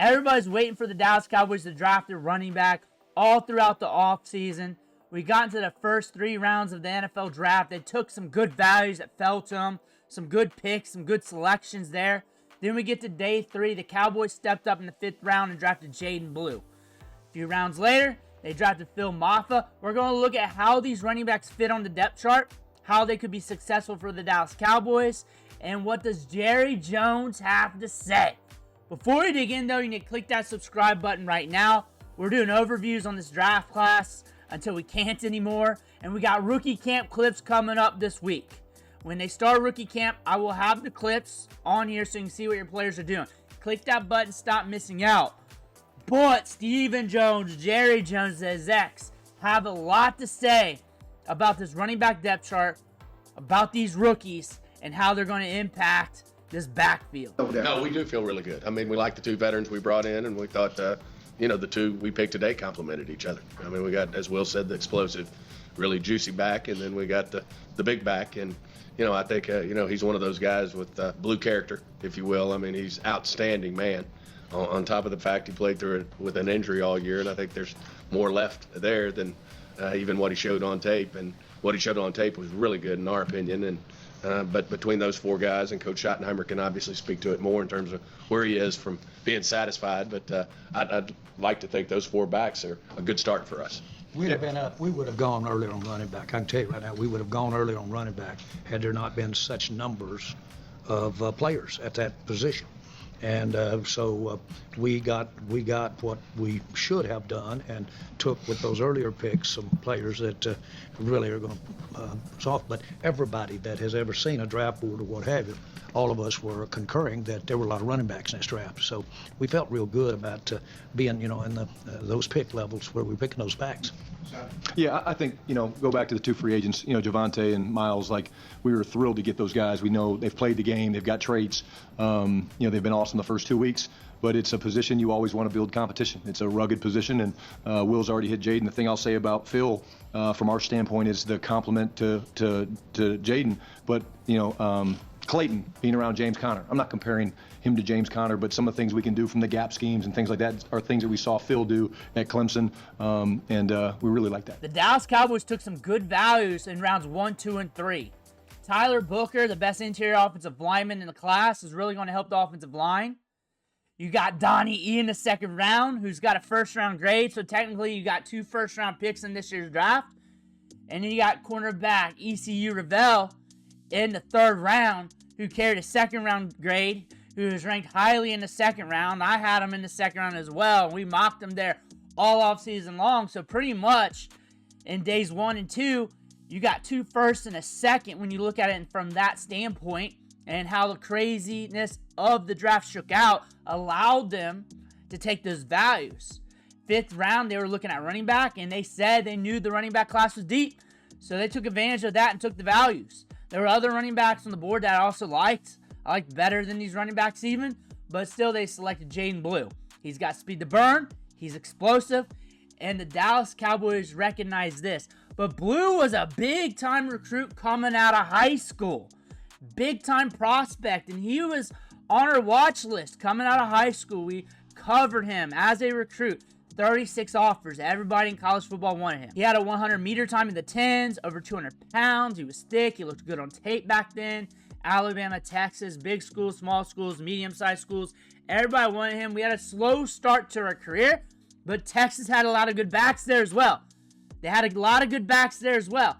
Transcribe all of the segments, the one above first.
Everybody's waiting for the Dallas Cowboys to draft their running back all throughout the offseason. We got into the first 3 rounds of the NFL draft. They took some good values that fell to them, some good picks, some good selections there. Then we get to day 3. The Cowboys stepped up in the 5th round and drafted Jaydon Blue. A few rounds later, they drafted Mafa. We're going to look at how these running backs fit on the depth chart, how they could be successful for the Dallas Cowboys, and what does Jerry Jones have to say. Before we dig in, though, you need to click that subscribe button right now. We're doing overviews on this draft class until we can't anymore, and we got rookie camp clips coming up this week. When they start rookie camp, I will have the clips on here so you can see what your players are doing. Click that button, stop missing out. But Stephen Jones, Jerry Jones, the execs have a lot to say about this running back depth chart, about these rookies, and how they're going to impact this backfield. No, we do feel really good. I mean, we like the 2 veterans we brought in, and we thought, the 2 we picked today complemented each other. I mean, we got, as Will said, the explosive, really juicy back, and then we got the big back. And, I think, he's one of those guys with blue character, if you will. I mean, he's outstanding, man. On top of the fact he played through it with an injury all year, and I think there's more left there than even what he showed on tape. And what he showed on tape was really good, in our opinion. And but between those 4 guys, and Coach Schottenheimer can obviously speak to it more in terms of where he is from being satisfied. But I'd like to think those 4 backs are a good start for us. We would have gone earlier on running back. I can tell you right now, we would have gone earlier on running back had there not been such numbers of players at that position. And so we got what we should have done, and took with those earlier picks some players that really are going to soft. But everybody that has ever seen a draft board or what have you, all of us were concurring that there were a lot of running backs in this draft. So we felt real good about being, in those pick levels where we're picking those backs. Yeah, I think, go back to the 2 free agents, Javonte and Miles. Like, we were thrilled to get those guys. We know they've played the game, they've got traits. They've been awesome the first 2 weeks, but it's a position you always want to build competition. It's a rugged position, and Will's already hit Jayden. The thing I'll say about Phil, from our standpoint, is the compliment to Jayden. But, Clayton being around James Conner. I'm not comparing him to James Conner, but some of the things we can do from the gap schemes and things like that are things that we saw Phil do at Clemson, and we really like that. The Dallas Cowboys took some good values in rounds 1, 2, and 3. Tyler Booker, the best interior offensive lineman in the class, is really going to help the offensive line. You got Donnie E in the 2nd round, who's got a 1st-round grade, so technically you got 2 first-round picks in this year's draft. And then you got cornerback ECU Ravel in the 3rd round, who carried a 2nd-round grade, who was ranked highly in the 2nd round. I had him in the 2nd round as well. We mocked him there all off season long. So pretty much in days 1 and 2, you got 2 firsts and a 2nd when you look at it from that standpoint, and how the craziness of the draft shook out allowed them to take those values. 5th round, they were looking at running back, and they said they knew the running back class was deep. So they took advantage of that and took the values. There were other running backs on the board that I also liked. I liked better than these running backs even, but still they selected Jaden Blue. He's got speed to burn, he's explosive, and the Dallas Cowboys recognize this. But Blue was a big-time recruit coming out of high school. Big-time prospect, and he was on our watch list coming out of high school. We covered him as a recruit. 36 offers. Everybody in college football wanted him. He had a 100-meter time in the 10s, over 200 pounds. He was thick. He looked good on tape back then. Alabama, Texas, big schools, small schools, medium-sized schools. Everybody wanted him. We had a slow start to our career, but Texas had a lot of good backs there as well. They had a lot of good backs there as well.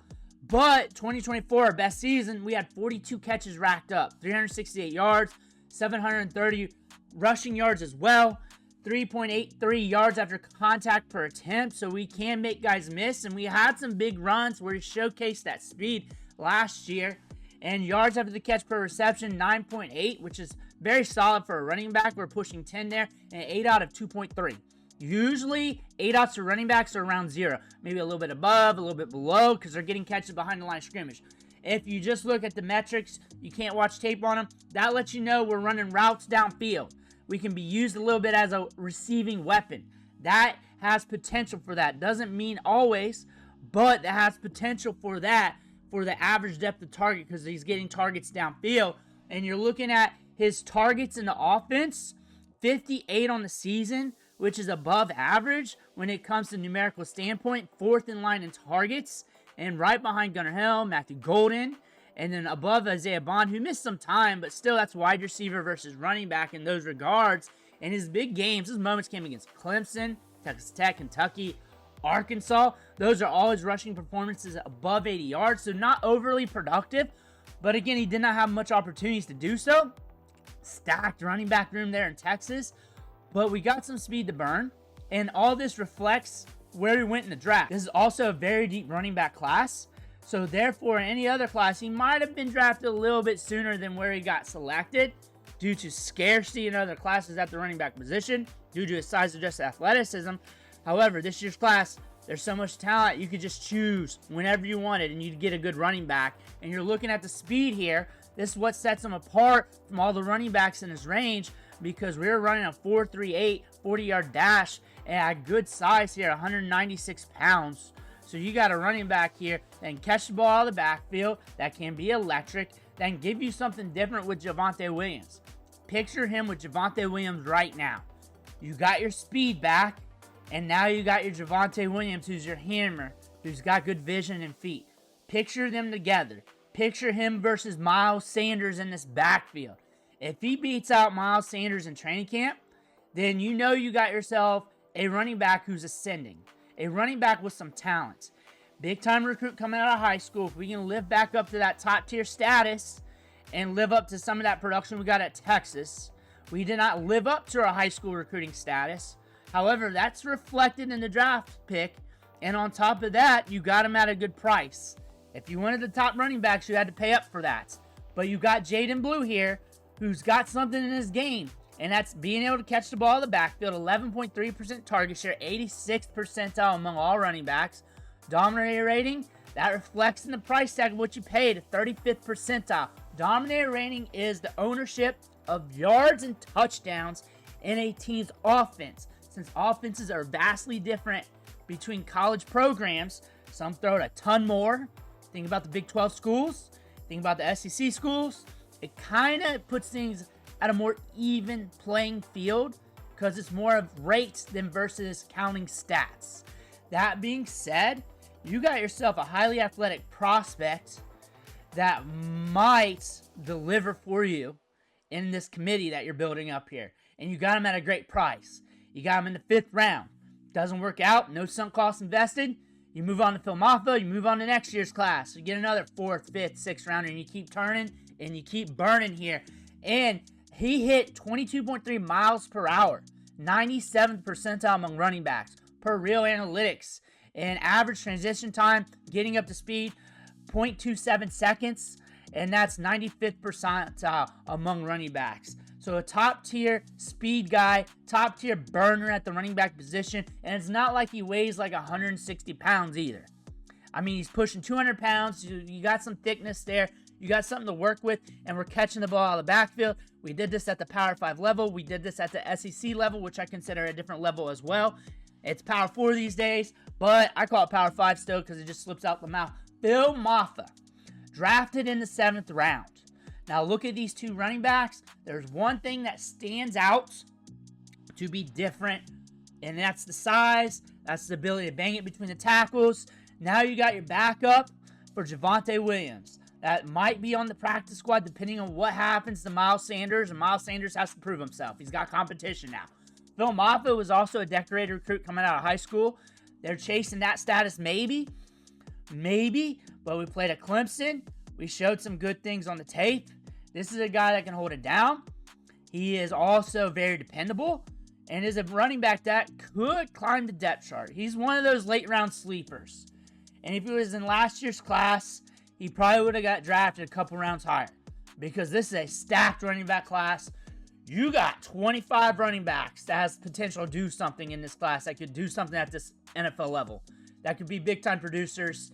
But 2024, our best season, we had 42 catches racked up, 368 yards, 730 rushing yards as well. 3.83 yards after contact per attempt, so we can make guys miss, and we had some big runs where he showcased that speed last year. And yards after the catch per reception, 9.8, which is very solid for a running back. We're pushing 10 there, and 8 out of 2.3. Usually, 8 outs to running backs are around 0. Maybe a little bit above, a little bit below, because they're getting catches behind the line of scrimmage. If you just look at the metrics, you can't watch tape on them, that lets you know we're running routes downfield. We can be used a little bit as a receiving weapon. That has potential for that. Doesn't mean always, but that has potential for that, for the average depth of target, because he's getting targets downfield. And you're looking at his targets in the offense, 58 on the season, which is above average when it comes to numerical standpoint. 4th in line in targets, and right behind Gunnar Hill, Matthew Golden, and then above Isaiah Bond, who missed some time, but still that's wide receiver versus running back in those regards. And his big games, his moments came against Clemson, Texas Tech, Kentucky, Arkansas. Those are all his rushing performances above 80 yards, so not overly productive. But again, he did not have much opportunities to do so. Stacked running back room there in Texas, but we got some speed to burn, and all this reflects where he went in the draft. This is also a very deep running back class, so therefore in any other class he might have been drafted a little bit sooner than where he got selected due to scarcity in other classes at the running back position, due to his size-adjusted athleticism. However, this year's class, there's so much talent, you could just choose whenever you wanted and you'd get a good running back. And you're looking at the speed here. This is what sets him apart from all the running backs in his range, because we were running a 4.38 40-yard dash at good size here, 196 pounds. So you got a running back here that can catch the ball out of the backfield, that can be electric, that can give you something different with Javonte Williams. Picture him with Javonte Williams right now. You got your speed back, and now you got your Javonte Williams, who's your hammer, who's got good vision and feet. Picture them together. Picture him versus Miles Sanders in this backfield. If he beats out Miles Sanders in training camp, then you know you got yourself a running back who's ascending. A running back with some talent. Big time recruit coming out of high school. If we can live back up to that top tier status and live up to some of that production we got at Texas. We did not live up to our high school recruiting status. However, that's reflected in the draft pick. And on top of that, you got him at a good price. If you wanted the top running backs, you had to pay up for that. But you got Jaydon Blue here, who's got something in his game. And that's being able to catch the ball in the backfield. 11.3% target share, 86th percentile among all running backs. Dominator rating, that reflects in the price tag of what you paid, 35th percentile. Dominator rating is the ownership of yards and touchdowns in a team's offense. Since offenses are vastly different between college programs, some throw it a ton more. Think about the Big 12 schools. Think about the SEC schools. It kind of puts things at a more even playing field because it's more of rates than versus counting stats. That being said, you got yourself a highly athletic prospect that might deliver for you in this committee that you're building up here. And you got him at a great price. You got him in the 5th round. Doesn't work out, no sunk cost invested. You move on to Phil Mafa, you move on to next year's class. You get another 4th, 5th, 6th rounder, and you keep turning and you keep burning here. And he hit 22.3 miles per hour, 97th percentile among running backs per Real Analytics. And average transition time, getting up to speed, 0.27 seconds, and that's 95th percentile among running backs. So a top-tier speed guy, top-tier burner at the running back position, and it's not like he weighs like 160 pounds either. I mean, he's pushing 200 pounds. You got some thickness there. You got something to work with, and we're catching the ball out of the backfield. We did this at the Power 5 level. We did this at the SEC level, which I consider a different level as well. It's Power 4 these days, but I call it Power 5 still because it just slips out the mouth. Phil Mafa, drafted in the 7th round. Now look at these two running backs. There's one thing that stands out to be different, and that's the size. That's the ability to bang it between the tackles. Now you got your backup for Javonte Williams. That might be on the practice squad depending on what happens to Miles Sanders, and Miles Sanders has to prove himself. He's got competition now. Phil Mafa was also a decorated recruit coming out of high school. They're chasing that status maybe, but we played at Clemson. We showed some good things on the tape. This is a guy that can hold it down. He is also very dependable and is a running back that could climb the depth chart. He's one of those late round sleepers. And if he was in last year's class, he probably would have got drafted a couple rounds higher because this is a stacked running back class. You got 25 running backs that has potential to do something in this class, that could do something at this NFL level, that could be big-time producers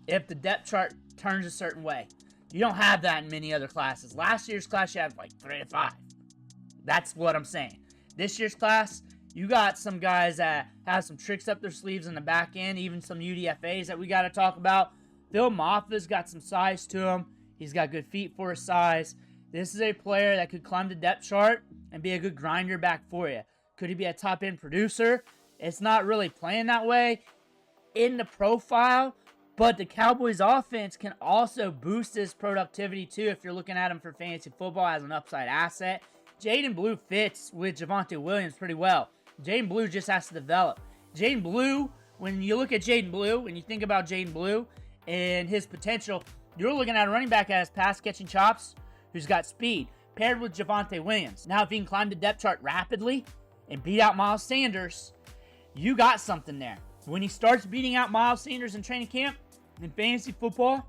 if the depth chart turns a certain way. You don't have that in many other classes. Last year's class, you had like 3 to 5. That's what I'm saying. This year's class, you got some guys that have some tricks up their sleeves in the back end, even some UDFAs that we got to talk about. Phil Mafa's got some size to him. He's got good feet for his size. This is a player that could climb the depth chart and be a good grinder back for you. Could he be a top-end producer? It's not really playing that way in the profile, but the Cowboys offense can also boost his productivity too if you're looking at him for fantasy football as an upside asset. Jaydon Blue fits with Javonte Williams pretty well. Jaden Blue just has to develop. Jaden Blue, when you look at Jaden Blue, when you think about Jaden Blue and his potential, you're looking at a running back that has pass-catching chops, who's got speed, paired with Javonte Williams. Now, if he can climb the depth chart rapidly and beat out Miles Sanders, you got something there. When he starts beating out Miles Sanders in training camp, in fantasy football,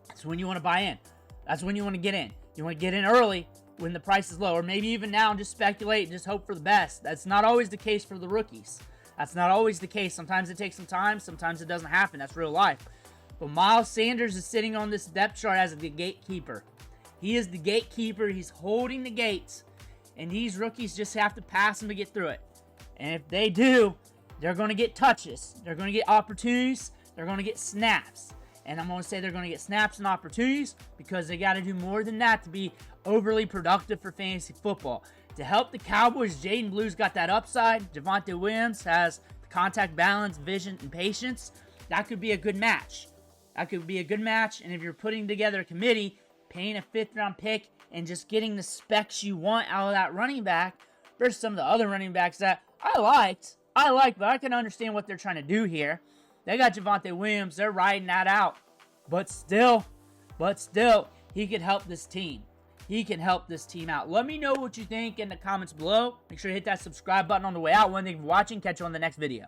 that's when you want to buy in. That's when you want to get in. You want to get in early when the price is low, or maybe even now and just speculate and just hope for the best. That's not always the case for the rookies. That's not always the case. Sometimes it takes some time. Sometimes it doesn't happen. That's real life. But Miles Sanders is sitting on this depth chart as the gatekeeper. He is the gatekeeper. He's holding the gates. And these rookies just have to pass him to get through it. And if they do, they're going to get touches. They're going to get opportunities. They're going to get snaps. And I'm going to say they're going to get snaps and opportunities because they got to do more than that to be overly productive for fantasy football. To help the Cowboys, Jaden Blue's got that upside. Javonte Williams has the contact balance, vision, and patience. That could be a good match. That could be a good match. And if you're putting together a committee, paying a 5th-round pick, and just getting the specs you want out of that running back versus some of the other running backs that I liked, but I can understand what they're trying to do here. They got Javonte Williams. They're riding that out. But still, he could help this team. He can help this team out. Let me know what you think in the comments below. Make sure to hit that subscribe button on the way out. Thank you for watching. Catch you on the next video.